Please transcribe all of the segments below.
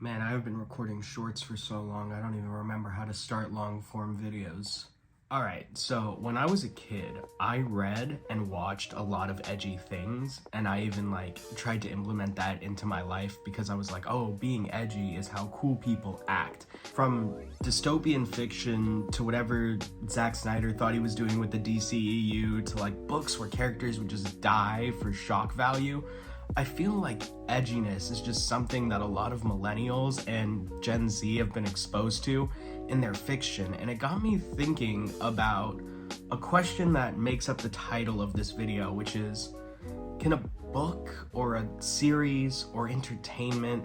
Man, I've been recording shorts for so long, I don't even remember how to start long form videos. Alright, so when I was a kid, I read and watched a lot of edgy things, and I even tried to implement that into my life because I was like, oh, being edgy is how cool people act. From dystopian fiction to whatever Zack Snyder thought he was doing with the DCEU to books where characters would just die for shock value. I feel like edginess is just something that a lot of millennials and Gen Z have been exposed to in their fiction, and it got me thinking about a question that makes up the title of this video, which is, can a book or a series or entertainment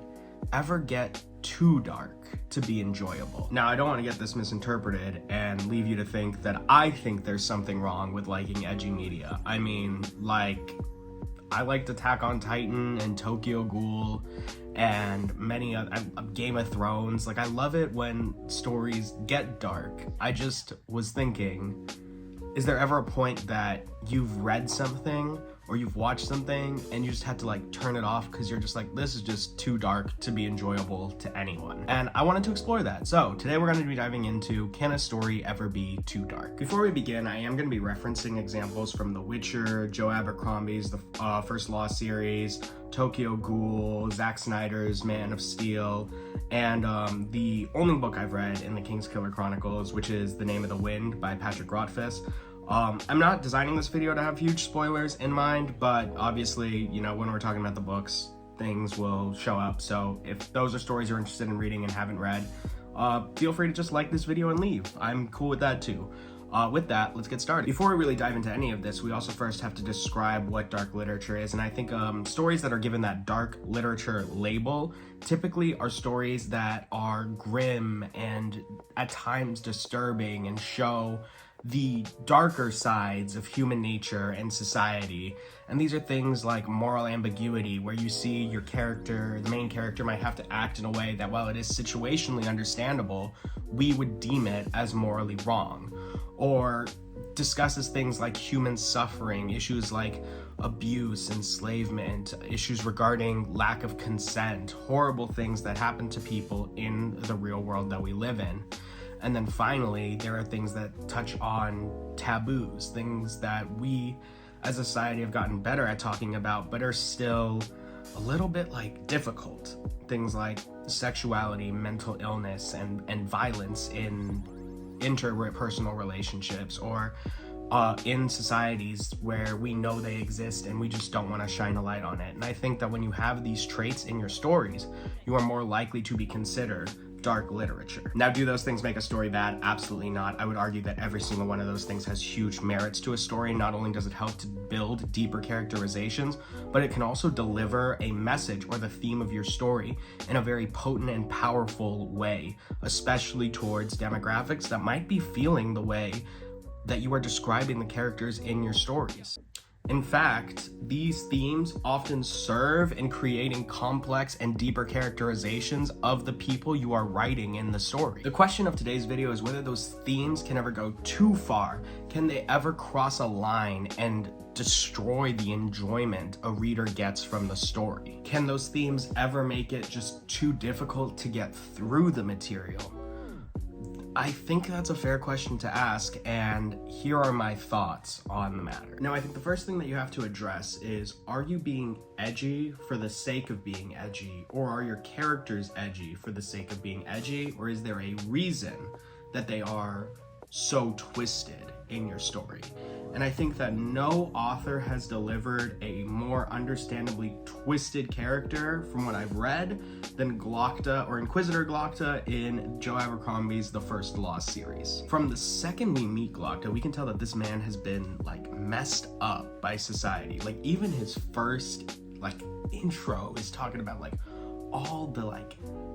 ever get too dark to be enjoyable? Now, I don't want to get this misinterpreted and leave you to think that I think there's something wrong with liking edgy media. I mean, I liked Attack on Titan and Tokyo Ghoul and many other, Game of Thrones. I love it when stories get dark. I just was thinking, is there ever a point that you've read something or you've watched something and you just had to turn it off because you're just this is just too dark to be enjoyable to anyone? And I wanted to explore that. So today we're going to be diving into, can a story ever be too dark? Before we begin, I am going to be referencing examples from The Witcher, Joe Abercrombie's The First Law series, Tokyo Ghoul, Zack Snyder's Man of Steel, and the only book I've read in the Kingskiller Chronicles, which is The Name of the Wind by Patrick Rothfuss. I'm not designing this video to have huge spoilers in mind, but obviously, when we're talking about the books, things will show up. So if those are stories you're interested in reading and haven't read, feel free to just like this video and leave. I'm cool with that too. With that, let's get started. Before we really dive into any of this, we also first have to describe what dark literature is. And I think stories that are given that dark literature label typically are stories that are grim and at times disturbing and show the darker sides of human nature and society. And these are things like moral ambiguity, where you see your character, the main character, might have to act in a way that, while it is situationally understandable, we would deem it as morally wrong. Or discusses things like human suffering, issues like abuse, enslavement, issues regarding lack of consent, horrible things that happen to people in the real world that we live in. And then finally, there are things that touch on taboos, things that we as a society have gotten better at talking about, but are still a little bit difficult. Things like sexuality, mental illness, and violence in interpersonal relationships, or in societies where we know they exist and we just don't want to shine a light on it. And I think that when you have these traits in your stories, you are more likely to be considered dark literature. Now, do those things make a story bad? Absolutely not. I would argue that every single one of those things has huge merits to a story. Not only does it help to build deeper characterizations, but it can also deliver a message or the theme of your story in a very potent and powerful way, especially towards demographics that might be feeling the way that you are describing the characters in your stories. In fact, these themes often serve in creating complex and deeper characterizations of the people you are writing in the story. The question of today's video is whether those themes can ever go too far. Can they ever cross a line and destroy the enjoyment a reader gets from the story? Can those themes ever make it just too difficult to get through the material? I think that's a fair question to ask, and here are my thoughts on the matter. Now, I think the first thing that you have to address is, are you being edgy for the sake of being edgy, or are your characters edgy for the sake of being edgy, or is there a reason that they are so twisted in your story? And I think that no author has delivered a more understandably twisted character, from what I've read, than Glokta, or Inquisitor Glokta, in Joe Abercrombie's The First Law series. From the second we meet Glokta, we can tell that this man has been messed up by society. Even his first intro is talking about all the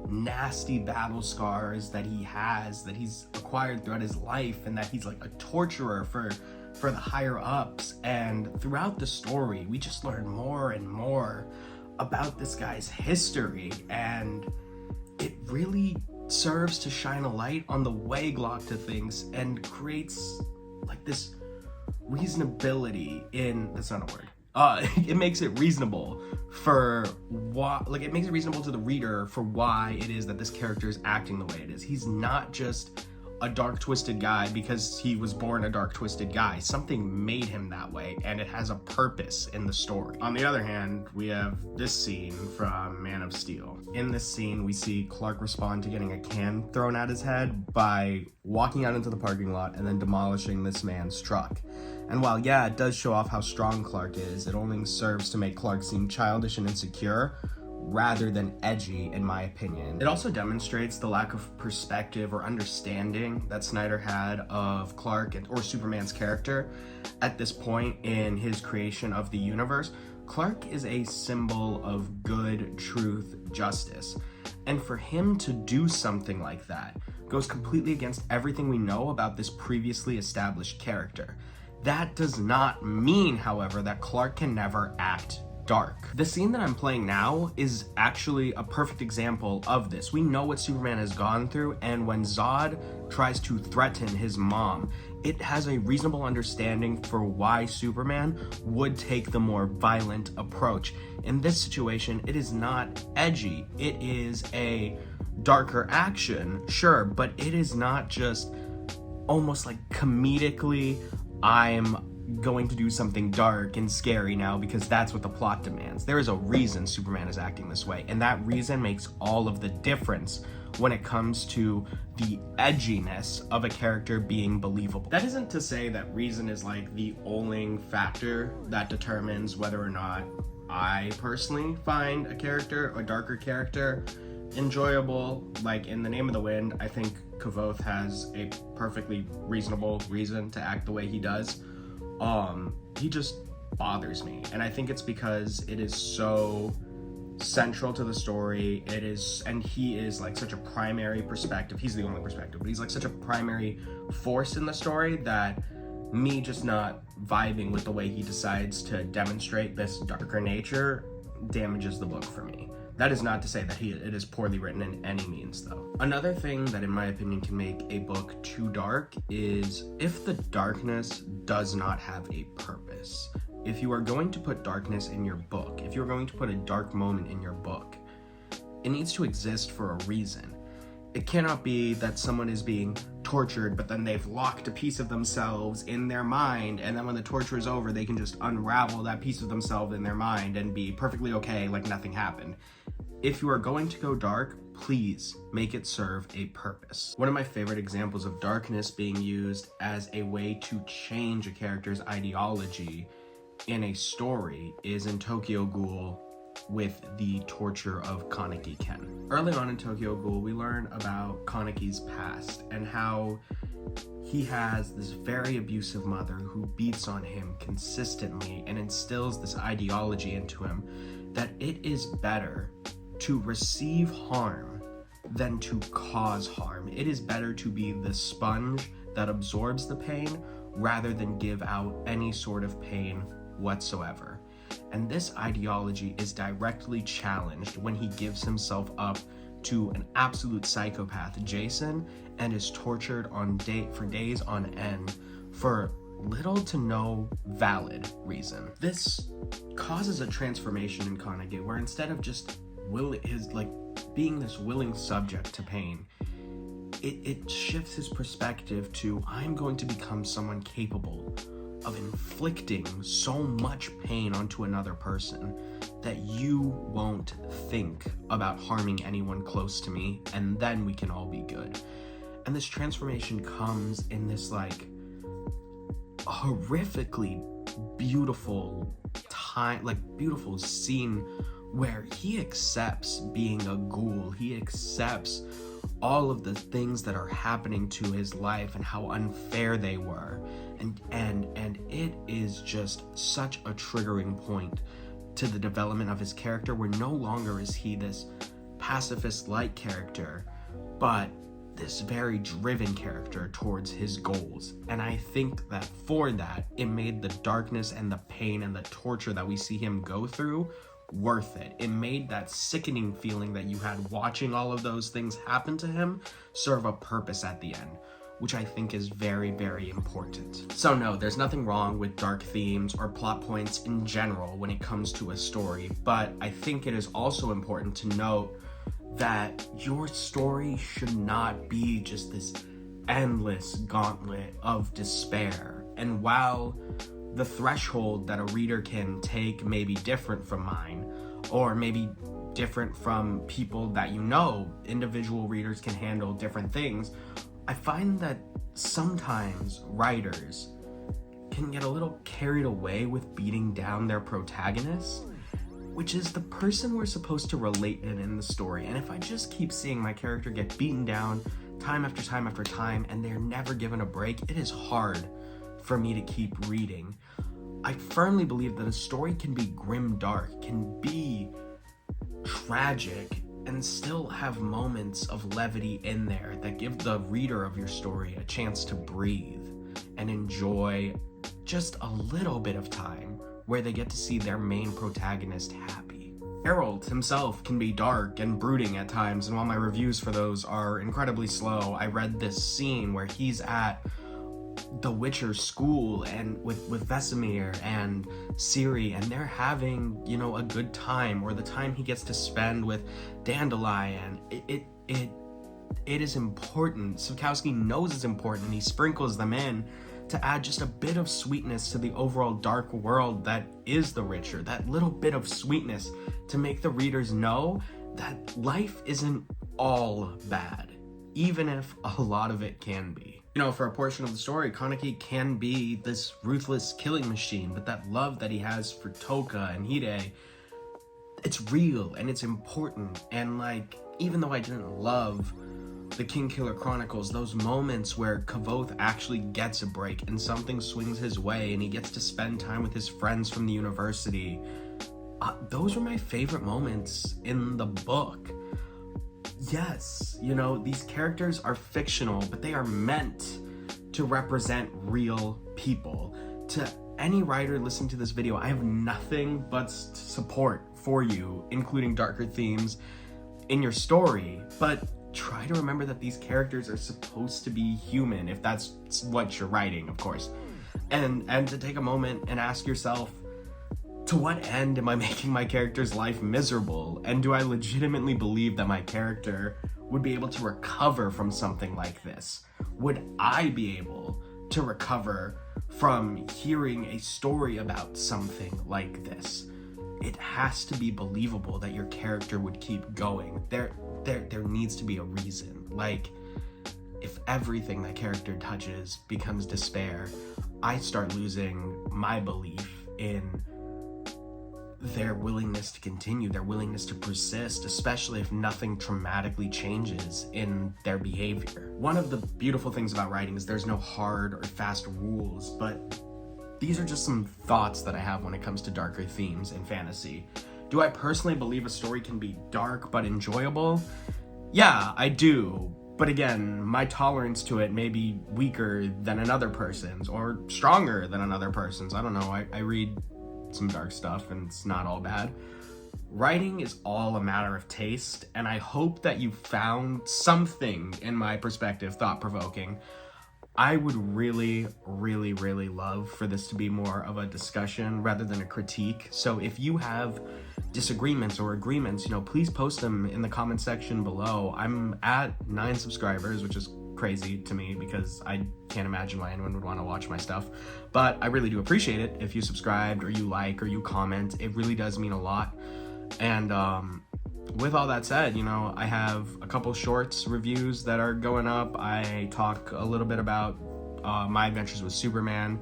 nasty battle scars that he has, that he's acquired throughout his life, and that he's a torturer for the higher ups. And throughout the story, we just learn more and more about this guy's history, and it really serves to shine a light on the way Glokta thinks and creates this reasonability in, that's not a word, it makes it reasonable for why, like, it makes it reasonable to the reader for why it is that this character is acting the way it is. He's not just a dark, twisted guy because he was born a dark, twisted guy. Something made him that way, and it has a purpose in the story. On the other hand, we have this scene from Man of Steel. In this scene, we see Clark respond to getting a can thrown at his head by walking out into the parking lot and then demolishing this man's truck. And while, yeah, it does show off how strong Clark is, it only serves to make Clark seem childish and insecure, rather than edgy, in my opinion. It also demonstrates the lack of perspective or understanding that Snyder had of Clark or Superman's character at this point in his creation of the universe. Clark is a symbol of good, truth, justice. And for him to do something like that goes completely against everything we know about this previously established character. That does not mean, however, that Clark can never act dark. The scene that I'm playing now is actually a perfect example of this. We know what Superman has gone through, and when Zod tries to threaten his mom, it has a reasonable understanding for why Superman would take the more violent approach. In this situation, it is not edgy. It is a darker action, sure, but it is not just almost like comedically, I'm going to do something dark and scary now because that's what the plot demands. There is a reason Superman is acting this way, and that reason makes all of the difference when it comes to the edginess of a character being believable. That isn't to say that reason is like the only factor that determines whether or not I personally find a darker character, enjoyable. Like in The Name of the Wind, I think Kavoth has a perfectly reasonable reason to act the way he does. He just bothers me, and I think it's because it is so central to the story. And he is like such a primary perspective. He's the only perspective, but he's like such a primary force in the story that me just not vibing with the way he decides to demonstrate this darker nature damages the book for me. That is not to say that it is poorly written in any means, though. Another thing that, in my opinion, can make a book too dark is if the darkness does not have a purpose. If you are going to put darkness in your book, if you're going to put a dark moment in your book, it needs to exist for a reason. It cannot be that someone is being tortured, but then they've locked a piece of themselves in their mind, and then when the torture is over, they can just unravel that piece of themselves in their mind and be perfectly okay, like nothing happened. If you are going to go dark, please make it serve a purpose. One of my favorite examples of darkness being used as a way to change a character's ideology in a story is in Tokyo Ghoul with the torture of Kaneki Ken. Early on in Tokyo Ghoul, we learn about Kaneki's past and how he has this very abusive mother who beats on him consistently and instills this ideology into him that it is better to receive harm than to cause harm. It is better to be the sponge that absorbs the pain rather than give out any sort of pain whatsoever. And this ideology is directly challenged when he gives himself up to an absolute psychopath, Jason, and is tortured for days on end for little to no valid reason. This causes a transformation in Kaneki where instead of just being this willing subject to pain, it shifts his perspective to, I'm going to become someone capable of inflicting so much pain onto another person that you won't think about harming anyone close to me, and then we can all be good. And this transformation comes in this like horrifically beautiful beautiful scene where he accepts being a ghoul. He accepts all of the things that are happening to his life and how unfair they were. And it is just such a triggering point to the development of his character, where no longer is he this pacifist-like character, but this very driven character towards his goals. And I think that for that, it made the darkness and the pain and the torture that we see him go through worth it. It made that sickening feeling that you had watching all of those things happen to him serve a purpose at the end. which I think is very, very important. So no, there's nothing wrong with dark themes or plot points in general when it comes to a story, but I think it is also important to note that your story should not be just this endless gauntlet of despair. And while the threshold that a reader can take may be different from mine, or maybe different from people that you know, individual readers can handle different things, I find that sometimes writers can get a little carried away with beating down their protagonist, which is the person we're supposed to relate in the story. And if I just keep seeing my character get beaten down time after time after time and they're never given a break, it is hard for me to keep reading. I firmly believe that a story can be grim dark, can be tragic, and still have moments of levity in there that give the reader of your story a chance to breathe and enjoy just a little bit of time where they get to see their main protagonist happy. Geralt himself can be dark and brooding at times, and while my reviews for those are incredibly slow, I read this scene where he's at the Witcher school and with Vesemir and Ciri, and they're having, you know, a good time, or the time he gets to spend with Dandelion. It is important. Sapkowski knows it's important, and he sprinkles them in to add just a bit of sweetness to the overall dark world that is The Witcher. That little bit of sweetness to make the readers know that life isn't all bad, even if a lot of it can be. You know, for a portion of the story, Kaneki can be this ruthless killing machine, but that love that he has for Toka and Hide, it's real and it's important. And like, even though I didn't love the Kingkiller Chronicles, those moments where Kvothe actually gets a break and something swings his way and he gets to spend time with his friends from the university, those were my favorite moments in the book. Yes, you know, these characters are fictional, but they are meant to represent real people. To any writer listening to this video, I have nothing but support for you, including darker themes in your story, but try to remember that these characters are supposed to be human, if that's what you're writing, of course. And to take a moment and ask yourself, to what end am I making my character's life miserable? And do I legitimately believe that my character would be able to recover from something like this? Would I be able to recover from hearing a story about something like this? It has to be believable that your character would keep going. There needs to be a reason. Like, if everything that character touches becomes despair, I start losing my belief in their willingness to continue, their willingness to persist, especially if nothing traumatically changes in their behavior. One of the beautiful things about writing is there's no hard or fast rules, but these are just some thoughts that I have when it comes to darker themes in fantasy. Do I personally believe a story can be dark but enjoyable? Yeah, I do. But again, my tolerance to it may be weaker than another person's, or stronger than another person's. I don't know, I read some dark stuff and it's not all bad. Writing is all a matter of taste, and I hope that you found something in my perspective thought-provoking. I would really, really, really love for this to be more of a discussion rather than a critique. So if you have disagreements or agreements, you know, please post them in the comment section below. I'm at 9 subscribers, which is crazy to me because I can't imagine why anyone would want to watch my stuff, but I really do appreciate it if you subscribed or you like or you comment. It really does mean a lot. And with all that said, you know, I have a couple shorts reviews that are going up. I talk a little bit about my adventures with Superman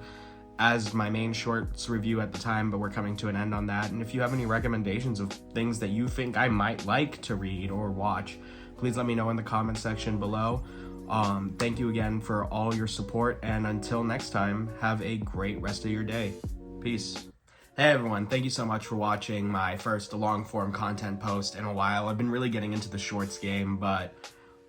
as my main shorts review at the time, but we're coming to an end on that. And if you have any recommendations of things that you think I might like to read or watch, please let me know in the comment section below. Thank you again for all your support, and until next time, have a great rest of your day. Peace. Hey everyone, thank you so much for watching my first long-form content post in a while. I've been really getting into the shorts game, but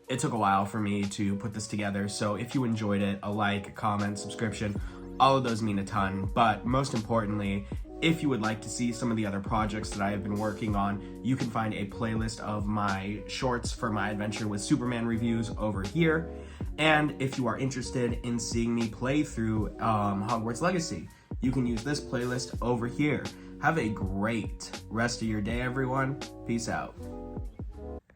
it took a while for me to put this together, so if you enjoyed it, a like, a comment, subscription, all of those mean a ton. But most importantly, if you would like to see some of the other projects that I have been working on, you can find a playlist of my shorts for my adventure with Superman reviews over here. And if you are interested in seeing me play through Hogwarts Legacy, you can use this playlist over here. Have a great rest of your day, everyone. Peace out.